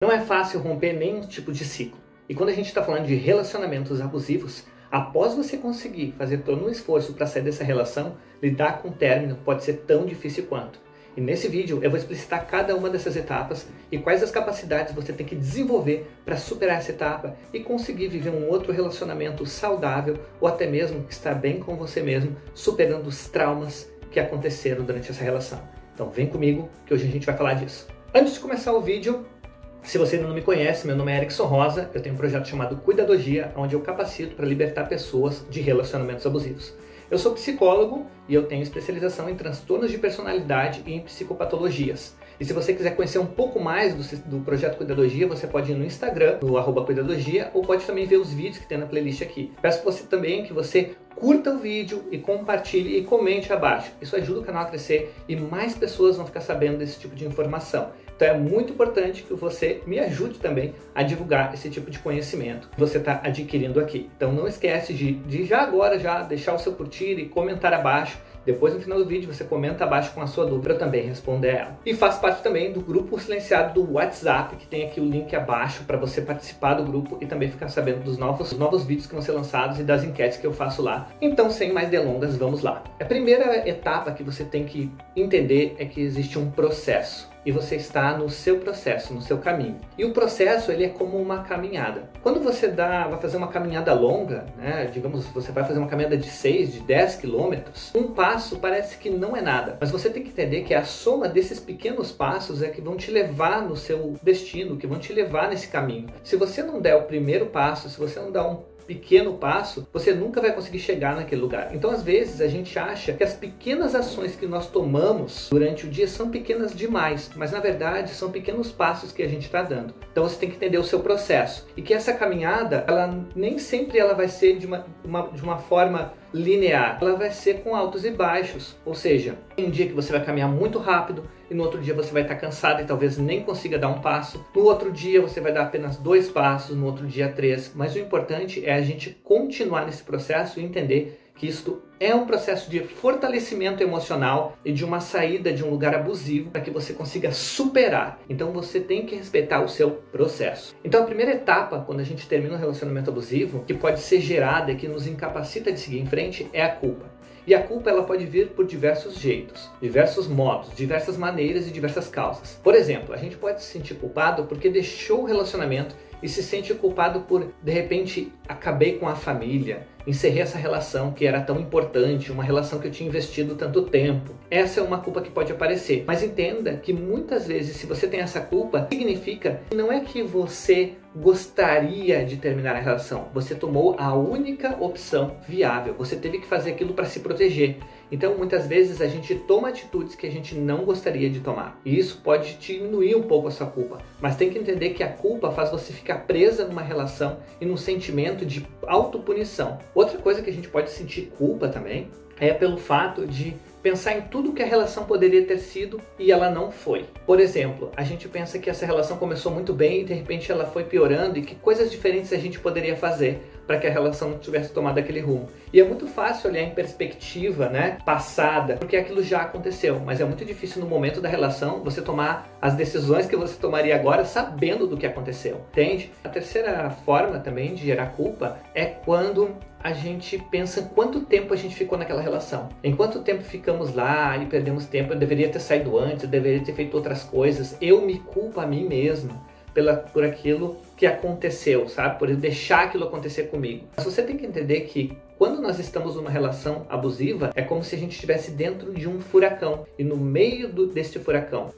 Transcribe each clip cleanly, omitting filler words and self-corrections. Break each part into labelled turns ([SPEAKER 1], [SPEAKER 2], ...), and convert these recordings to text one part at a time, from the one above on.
[SPEAKER 1] Não é fácil romper nenhum tipo de ciclo. E quando a gente está falando de relacionamentos abusivos, após você conseguir fazer todo um esforço para sair dessa relação, lidar com o término pode ser tão difícil quanto. E nesse vídeo eu vou explicitar cada uma dessas etapas e quais as capacidades você tem que desenvolver para superar essa etapa e conseguir viver um outro relacionamento saudável ou até mesmo estar bem com você mesmo, superando os traumas que aconteceram durante essa relação. Então vem comigo que hoje a gente vai falar disso. Antes de começar o vídeo, se você ainda não me conhece, meu nome é Erickson Rosa, eu tenho um projeto chamado Cuidadogia, onde eu capacito para libertar pessoas de relacionamentos abusivos. Eu sou psicólogo e eu tenho especialização em transtornos de personalidade e em psicopatologias. E se você quiser conhecer um pouco mais do projeto Cuidadogia, você pode ir no Instagram, no @Cuidadogia, ou pode também ver os vídeos que tem na playlist aqui. Peço você também que você curta o vídeo e compartilhe e comente abaixo. Isso ajuda o canal a crescer e mais pessoas vão ficar sabendo desse tipo de informação. Então é muito importante que você me ajude também a divulgar esse tipo de conhecimento que você está adquirindo aqui. Então não esquece de já agora deixar o seu curtir e comentar abaixo. Depois, no final do vídeo, você comenta abaixo com a sua dúvida, eu também responder ela. E faz parte também do grupo silenciado do WhatsApp, que tem aqui o link abaixo para você participar do grupo e também ficar sabendo dos novos vídeos que vão ser lançados e das enquetes que eu faço lá. Então, sem mais delongas, vamos lá. A primeira etapa que você tem que entender é que existe um processo. E você está no seu processo, no seu caminho. E o processo, ele é como uma caminhada. Quando você vai fazer uma caminhada longa, né, digamos, você vai fazer uma caminhada de 6, de 10 quilômetros, um passo parece que não é nada. Mas você tem que entender que a soma desses pequenos passos é que vão te levar no seu destino, que vão te levar nesse caminho. Se você não der o primeiro passo, se você não dar um pequeno passo, você nunca vai conseguir chegar naquele lugar. Então, às vezes, a gente acha que as pequenas ações que nós tomamos durante o dia são pequenas demais, mas na verdade são pequenos passos que a gente está dando. Então, você tem que entender o seu processo e que essa caminhada, ela nem sempre ela vai ser de uma forma linear, ela vai ser com altos e baixos, ou seja, tem um dia que você vai caminhar muito rápido e no outro dia você vai estar cansado e talvez nem consiga dar um passo, no outro dia você vai dar apenas 2 passos, no outro dia 3, mas o importante é a gente continuar nesse processo e entender que isto é um processo de fortalecimento emocional e de uma saída de um lugar abusivo para que você consiga superar. Então você tem que respeitar o seu processo. Então a primeira etapa, quando a gente termina um relacionamento abusivo, que pode ser gerada e que nos incapacita de seguir em frente, é a culpa. E a culpa ela pode vir por diversos jeitos, diversos modos, diversas maneiras e diversas causas. Por exemplo, a gente pode se sentir culpado porque deixou o relacionamento e se sente culpado por, de repente, acabei com a família, encerrei essa relação que era tão importante, uma relação que eu tinha investido tanto tempo. Essa é uma culpa que pode aparecer. Mas entenda que muitas vezes, se você tem essa culpa, significa que não é que você gostaria de terminar a relação. Você tomou a única opção viável. Você teve que fazer aquilo para se proteger. Então, muitas vezes, a gente toma atitudes que a gente não gostaria de tomar. E isso pode diminuir um pouco a sua culpa. Mas tem que entender que a culpa faz você ficar presa numa relação e num sentimento de autopunição. Outra coisa que a gente pode sentir culpa também é pelo fato de pensar em tudo que a relação poderia ter sido e ela não foi. Por exemplo, a gente pensa que essa relação começou muito bem e de repente ela foi piorando e que coisas diferentes a gente poderia fazer para que a relação não tivesse tomado aquele rumo. E é muito fácil olhar em perspectiva, passada, porque aquilo já aconteceu, mas é muito difícil no momento da relação você tomar as decisões que você tomaria agora sabendo do que aconteceu, entende? A terceira forma também de gerar culpa é quando a gente pensa em quanto tempo a gente ficou naquela relação. Em quanto tempo ficamos lá e perdemos tempo, eu deveria ter saído antes, eu deveria ter feito outras coisas. Eu me culpo a mim mesmo por aquilo que aconteceu, sabe? Por deixar aquilo acontecer comigo. Mas você tem que entender que quando nós estamos numa relação abusiva, é como se a gente estivesse dentro de um furacão. E no meio deste furacão,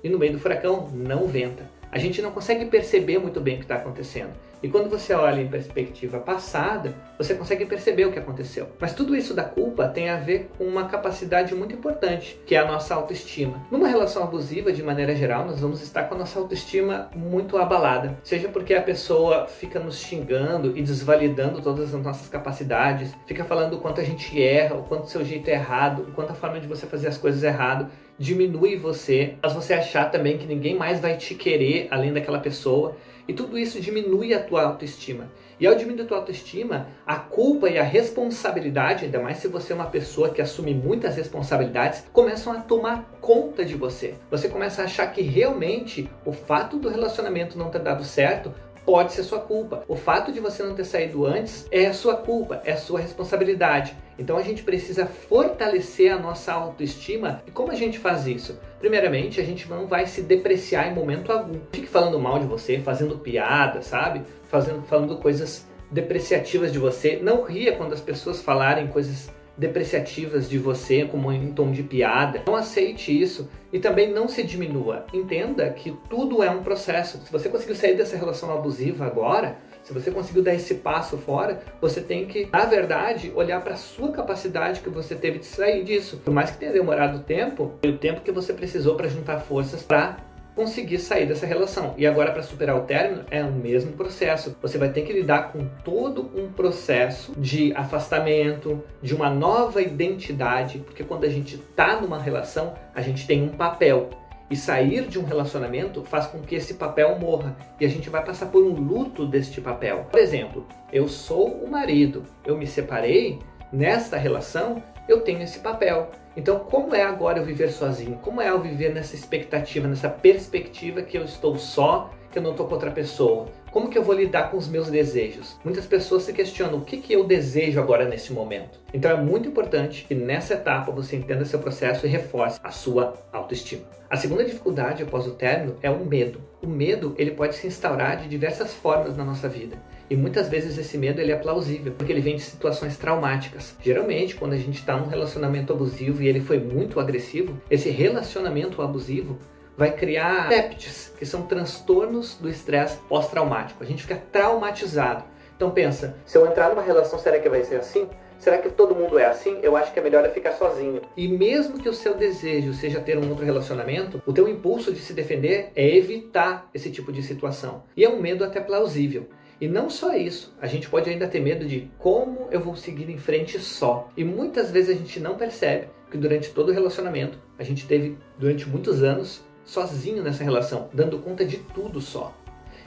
[SPEAKER 1] não venta. A gente não consegue perceber muito bem o que está acontecendo. E quando você olha em perspectiva passada, você consegue perceber o que aconteceu. Mas tudo isso da culpa tem a ver com uma capacidade muito importante, que é a nossa autoestima. Numa relação abusiva, de maneira geral, nós vamos estar com a nossa autoestima muito abalada. Seja porque a pessoa fica nos xingando e desvalidando todas as nossas capacidades, fica falando o quanto a gente erra, o quanto o seu jeito é errado, o quanto a forma de você fazer as coisas é errado. diminui você, faz você achar também que ninguém mais vai te querer além daquela pessoa. E tudo isso diminui a tua autoestima. E ao diminuir a tua autoestima, a culpa e a responsabilidade, ainda mais se você é uma pessoa que assume muitas responsabilidades, começam a tomar conta de você. Você começa a achar que realmente o fato do relacionamento não ter dado certo pode ser sua culpa. O fato de você não ter saído antes é a sua culpa, é a sua responsabilidade. Então a gente precisa fortalecer a nossa autoestima. E como a gente faz isso? Primeiramente, a gente não vai se depreciar em momento algum. Fique falando mal de você, fazendo piada, sabe? Falando coisas depreciativas de você. Não ria quando as pessoas falarem coisas depreciativas de você, como em tom de piada. Não aceite isso e também não se diminua. Entenda que tudo é um processo. Se você conseguiu sair dessa relação abusiva agora, se você conseguiu dar esse passo fora, você tem que, na verdade, olhar para a sua capacidade que você teve de sair disso. Por mais que tenha demorado tempo, foi o tempo que você precisou para juntar forças para conseguir sair dessa relação. E agora, para superar o término, é o mesmo processo. Você vai ter que lidar com todo um processo de afastamento, de uma nova identidade, porque quando a gente está numa relação, a gente tem um papel. E sair de um relacionamento faz com que esse papel morra. E a gente vai passar por um luto deste papel. Por exemplo, eu sou o marido, eu me separei, nesta relação eu tenho esse papel. Então, como é agora eu viver sozinho? Como é eu viver nessa expectativa, nessa perspectiva que eu estou só, que eu não estou com outra pessoa? Como que eu vou lidar com os meus desejos? Muitas pessoas se questionam o que eu desejo agora nesse momento. Então é muito importante que nessa etapa você entenda seu processo e reforce a sua autoestima. A segunda dificuldade após o término é o medo. O medo ele pode se instaurar de diversas formas na nossa vida. E muitas vezes esse medo ele é plausível, porque ele vem de situações traumáticas. Geralmente, quando a gente está num relacionamento abusivo e ele foi muito agressivo, esse relacionamento abusivo vai criar TEPTs, que são transtornos do estresse pós-traumático. A gente fica traumatizado. Então pensa, se eu entrar numa relação, será que vai ser assim? Será que todo mundo é assim? Eu acho que é melhor eu ficar sozinho. E mesmo que o seu desejo seja ter um outro relacionamento, o teu impulso de se defender é evitar esse tipo de situação. E é um medo até plausível. E não só isso, a gente pode ainda ter medo de como eu vou seguir em frente só. E muitas vezes a gente não percebe que durante todo o relacionamento, a gente teve durante muitos anos sozinho nessa relação, dando conta de tudo só.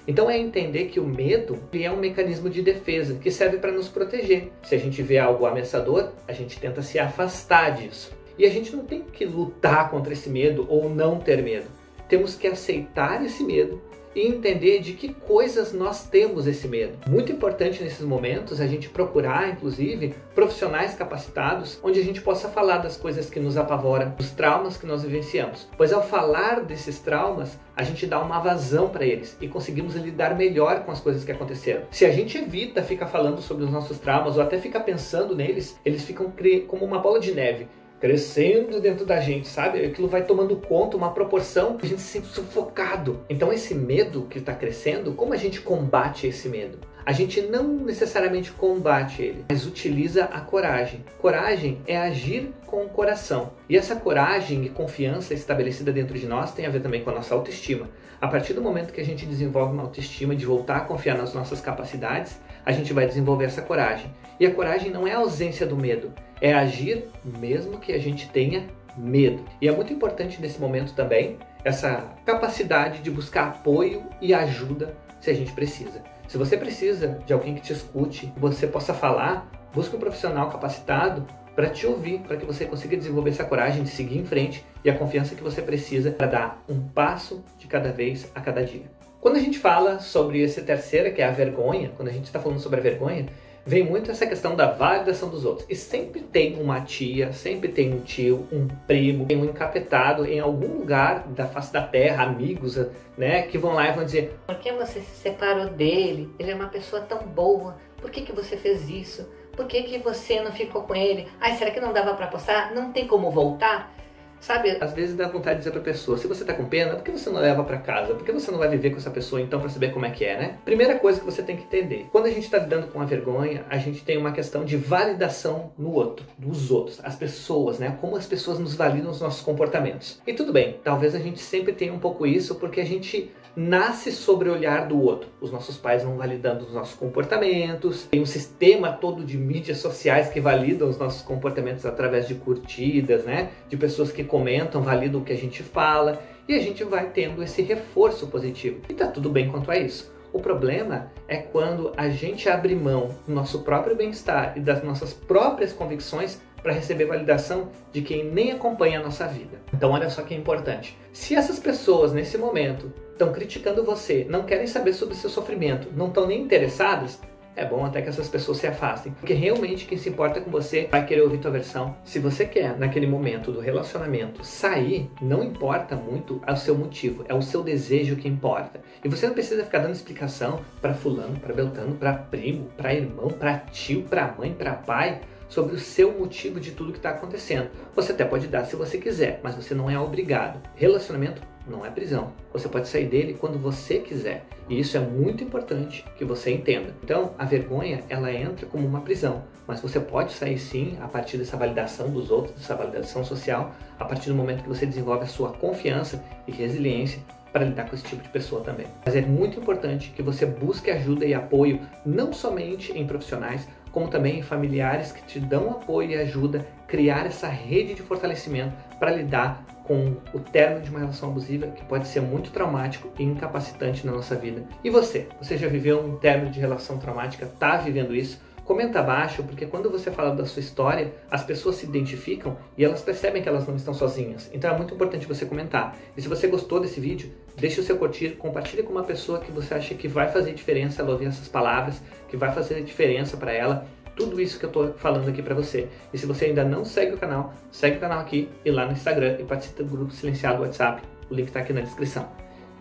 [SPEAKER 1] Então é entender que o medo é um mecanismo de defesa que serve para nos proteger. Se a gente vê algo ameaçador, a gente tenta se afastar disso. E a gente não tem que lutar contra esse medo ou não ter medo. Temos que aceitar esse medo e entender de que coisas nós temos esse medo. Muito importante nesses momentos a gente procurar, inclusive, profissionais capacitados onde a gente possa falar das coisas que nos apavoram, dos traumas que nós vivenciamos. Pois ao falar desses traumas, a gente dá uma vazão para eles e conseguimos lidar melhor com as coisas que aconteceram. Se a gente evita ficar falando sobre os nossos traumas ou até ficar pensando neles, eles ficam como uma bola de neve, crescendo dentro da gente, sabe? Aquilo vai tomando conta, uma proporção que a gente se sente sufocado. Então esse medo que está crescendo, como a gente combate esse medo? A gente não necessariamente combate ele, mas utiliza a coragem. Coragem é agir com o coração. E essa coragem e confiança estabelecida dentro de nós tem a ver também com a nossa autoestima. A partir do momento que a gente desenvolve uma autoestima de voltar a confiar nas nossas capacidades, a gente vai desenvolver essa coragem. E a coragem não é a ausência do medo, é agir mesmo que a gente tenha medo. E é muito importante nesse momento também essa capacidade de buscar apoio e ajuda se a gente precisa. Se você precisa de alguém que te escute, que você possa falar, busque um profissional capacitado para te ouvir, para que você consiga desenvolver essa coragem de seguir em frente e a confiança que você precisa para dar um passo de cada vez a cada dia. Quando a gente fala sobre essa terceira, que é a vergonha, quando a gente está falando sobre a vergonha, vem muito essa questão da validação dos outros. E sempre tem uma tia, sempre tem um tio, um primo, um encapetado em algum lugar da face da terra, amigos, né, que vão lá e vão dizer:
[SPEAKER 2] por que você se separou dele? Ele é uma pessoa tão boa. Por que você fez isso? Por que você não ficou com ele? Ai, será que não dava para apostar? Não tem como voltar? Sabe?
[SPEAKER 1] Às vezes dá vontade de dizer pra pessoa: se você tá com pena, por que você não leva pra casa? Por que você não vai viver com essa pessoa então pra saber como é que é, né? Primeira coisa que você tem que entender: quando a gente tá lidando com a vergonha, a gente tem uma questão de validação no outro, dos outros, as pessoas, né? Como as pessoas nos validam os nossos comportamentos. E tudo bem, talvez a gente sempre tenha um pouco isso porque a gente nasce sobre o olhar do outro. Os nossos pais vão validando os nossos comportamentos, tem um sistema todo de mídias sociais que validam os nossos comportamentos através de curtidas, né? De pessoas que comentam, validam o que a gente fala e a gente vai tendo esse reforço positivo. E tá tudo bem quanto a isso. O problema é quando a gente abre mão do nosso próprio bem-estar e das nossas próprias convicções para receber validação de quem nem acompanha a nossa vida. Então olha só que é importante. Se essas pessoas nesse momento estão criticando você, não querem saber sobre o seu sofrimento, não estão nem interessadas, é bom até que essas pessoas se afastem, porque realmente quem se importa com você vai querer ouvir tua versão. Se você quer, naquele momento do relacionamento, sair, não importa muito o seu motivo, é o seu desejo que importa. E você não precisa ficar dando explicação para fulano, para beltano, para primo, para irmão, para tio, para mãe, para pai, sobre o seu motivo de tudo que está acontecendo. Você até pode dar se você quiser, mas você não é obrigado. Relacionamento não é prisão. Você pode sair dele quando você quiser. E isso é muito importante que você entenda. Então, a vergonha, ela entra como uma prisão. Mas você pode sair sim a partir dessa validação dos outros, dessa validação social, a partir do momento que você desenvolve a sua confiança e resiliência para lidar com esse tipo de pessoa também. Mas é muito importante que você busque ajuda e apoio, não somente em profissionais, como também em familiares que te dão apoio e ajuda a criar essa rede de fortalecimento para lidar com o término de uma relação abusiva, que pode ser muito traumático e incapacitante na nossa vida. E você? Você já viveu um término de relação traumática? Está vivendo isso? Comenta abaixo, porque quando você fala da sua história, as pessoas se identificam e elas percebem que elas não estão sozinhas. Então é muito importante você comentar. E se você gostou desse vídeo, deixe o seu curtir, compartilhe com uma pessoa que você acha que vai fazer diferença ela ouvir essas palavras, que vai fazer diferença para ela, tudo isso que eu estou falando aqui para você. E se você ainda não segue o canal, segue o canal aqui e lá no Instagram e participe do grupo silenciado do WhatsApp. O link está aqui na descrição.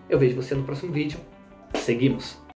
[SPEAKER 1] Eu vejo você no próximo vídeo. Seguimos!